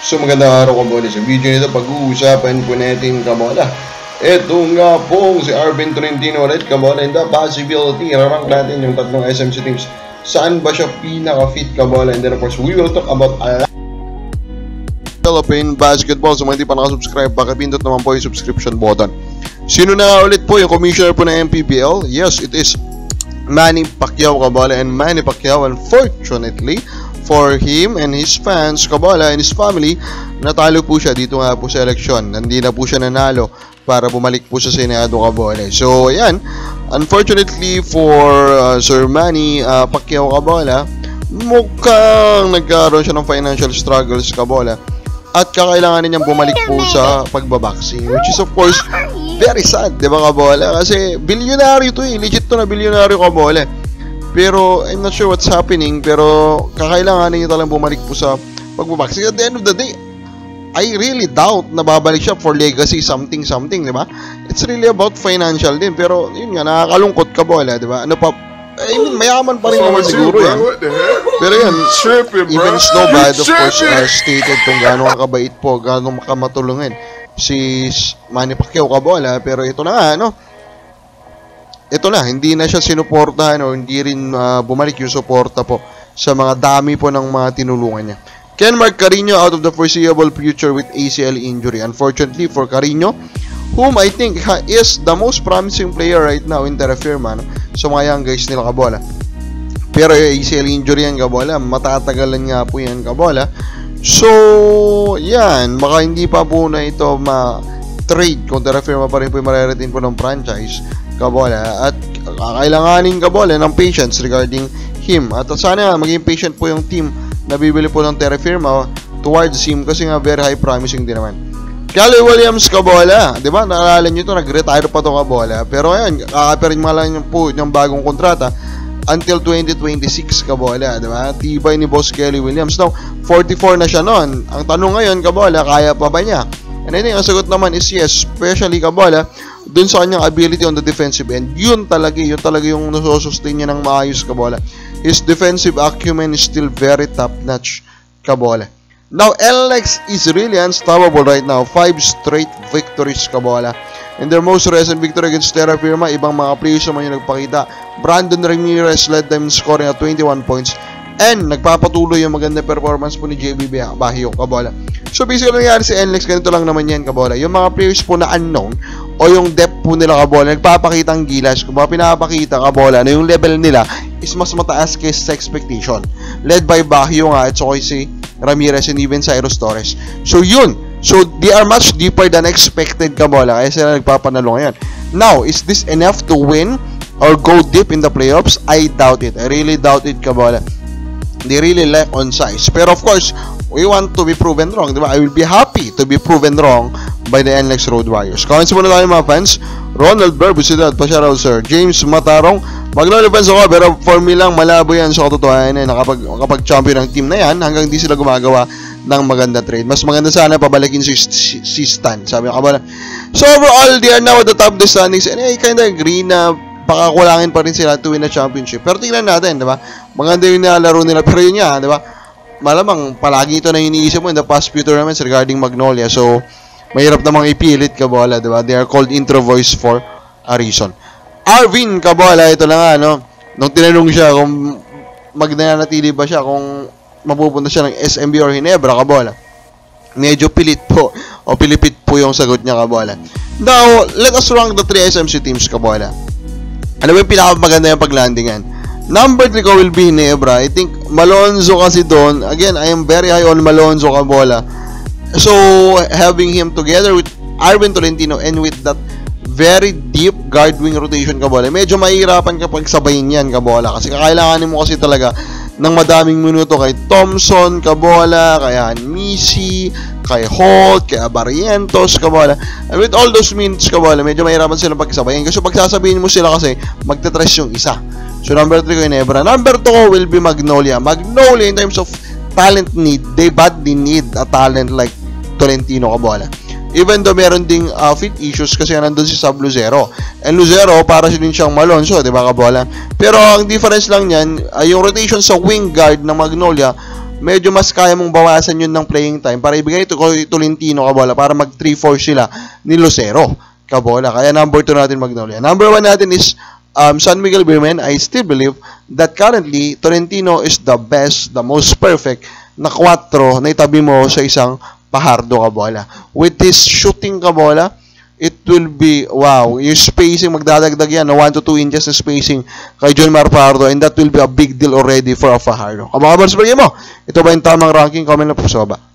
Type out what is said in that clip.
So magandang araw kabola. Sa video nito pag-uusapan po natin kabola. Ito nga po si Arvin Tolentino ulit kabola, and the possibility. Rank natin yung tatlong SMC teams. Saan ba siya pinaka-fit kabola? And then of course we will talk about Philippine basketball. So mga hindi pa nakasubscribe, pakipindot naman po yung subscription button. Sino na nga ulit po yung commissioner po ng MPBL? Yes, it is Manny Pacquiao kabola. And Manny Pacquiao, unfortunately for him and his fans kabola and his family, natalo po siya dito nga po sa eleksyon. Hindi na po siya nanalo para bumalik po sa Senado kabola. So ayan, unfortunately for Sir Manny Pacquiao kabola, mukhang nagkaroon siya ng financial struggles kabola, at kakailangan niyang bumalik po sa pagbaboxing, which is of course very sad, di ba kabola? Kasi bilyonaryo to legit to na bilyonaryo kabola. Pero I'm not sure what's happening, pero kakailangan niya talagang bumalik po sa pagbaboxing. At the end of the day, I really doubt na babalik siya for legacy something, di ba? It's really about financial din, pero yun nga, nakakalungkot kabola, di ba? Ano pa, I mean, mayaman pa rin naman siguro yan. Pero yun, even Snowbad, of course, stated kung gano'ng kabait po, gano'ng makamatulungin si Manny Pacquiao kabola. Pero ito na nga, ito na, hindi na siya sinuportahan o hindi rin bumalik yung suporta po sa mga dami po ng mga tinulungan niya. Can Mark Carino out of the foreseeable future with ACL injury? Unfortunately for Carino, whom I think is the most promising player right now in Terra Firma, so mga young guys nila kabola. Pero ACL injury yan kabola, matatagalan nga po yan kabola. So yan, baka hindi pa po na ito ma-trade kung Terra Firma pa rin po yung mariretain po ng franchise kabola, at kailanganin kabola ng patience regarding him. At sana maging patient po yung team na bibili po ng Terra Firma towards him, kasi nga very high promising din naman. Callie Williams kabola, di ba? Naalala nyo ito, nag-retire pa to kabola. Pero ayan, kakapirin mo lang po yung bagong kontrata until 2026 kabola, di ba? Tibay ni Boss Callie Williams. Now, 44 na siya noon. Ang tanong ngayon kabola, kaya pa ba niya? And I think ang sagot naman is yes, especially kabola dun sa kanyang ability on the defensive end. Yun talaga yung nasusustain niya ng maayos kabola. His defensive acumen is still very top-notch kabola. Now, LX is really unstoppable right now. 5 straight victories kabola. In their most recent victory against Terra Firma, ibang mga players naman yung nagpakita. Brandon Ramirez led them scoring at 21 points. And nagpapatuloy yung maganda performance po ni JB Bahio kabola. So basically nangyari si NLEX, ganito lang naman yan kabola. Yung mga players po na unknown o yung depth po nila kabola, nagpapakita ang gilas. Kung ba pinapakita kabola na yung level nila is mas mataas kaysa sa expectation. Led by Bahio nga at so si Ramirez and even Cyrus Torres. So yun. So they are much deeper than expected kabola, kaya sila nagpapanalo ngayon. Now, is this enough to win or go deep in the playoffs? I doubt it. I really doubt it kabola. They really lack on size. Pero of course, we want to be proven wrong, diba? I will be happy to be proven wrong by the NLEX Road Warriors. Comments muna tayo mga fans. Ronald Barbusidad, pa-shoutout sir. James Matarong, maglo-defense ako, pero for me lang malabo yan sa katotohanan na kapag champion ng team na yan, hanggang di sila gumagawa ng maganda trade. Mas maganda sana pabalikin si Stan. Sabi ko ba, so overall, they are now at the top of the standings, and I kinda agree na baka kulangin pa rin sila to win a championship. Pero tingnan natin, diba? Maganda yung nilalaro nila. Pero yun nga, diba? Malamang, palagi ito na iniisip mo in the past few tournaments regarding Magnolia. So, mahirap namang ipilit kabola, diba? They are called intro voice for a reason. Arvin kabola, ito na nga, no? Nung tinanong siya kung magnanatili ba siya, kung mapupunta siya ng SMB or Ginebra kabola, medyo pilit po, o pilipit po yung sagot niya kabola. Now, let us rank the 3 SMC teams kabola. Ano ba yung pinakamaganda yung paglandingan? Number 3 ko will be Ginebra. I think Malonzo kasi doon. Again, I am very high on Malonzo kabola. So, having him together with Arvin Tolentino and with that very deep guard wing rotation kabola, medyo mahirapan kapag sabayin yan kabola. Kasi kakailanganin mo kasi talaga ng madaming minuto kay Thompson kabola, kay Hanmisi, kay Holt, kay Barrientos kabola. And with all those minutes kabola, medyo mahirapan silang pagsabayin. Kasi pagsasabihin mo sila kasi magtatrash yung isa. So number 3 ko Ginebra. Number 2 ko will be Magnolia. Magnolia in terms of talent need, they badly need a talent like Tolentino kabola. Even though meron ding fit issues kasi nandun si Sub Lucero. And Lucero, para din siyang Malonzo, di ba kabola? Pero ang difference lang niyan, yung rotation sa wing guard ng Magnolia, medyo mas kaya mong bawasan yun ng playing time para ibigay ito kay Tolentino Kabola para mag 3-4 sila ni Lucero Kabola. Kaya number 2 natin Magnolia. Number 1 natin is San Miguel Beermen. I still believe that currently Tolentino is the best, the most perfect na 4 na itabi mo sa isang Pajardo Kabola. With this shooting Kabola, it will be, wow, yung spacing, magdadagdag yan, 1 to 2 inches na spacing kay John Mar Fajardo, and that will be a big deal already for a Fajardo. Kamuha ba sa mo? Ito ba yung tamang ranking? Comment na po sa baba.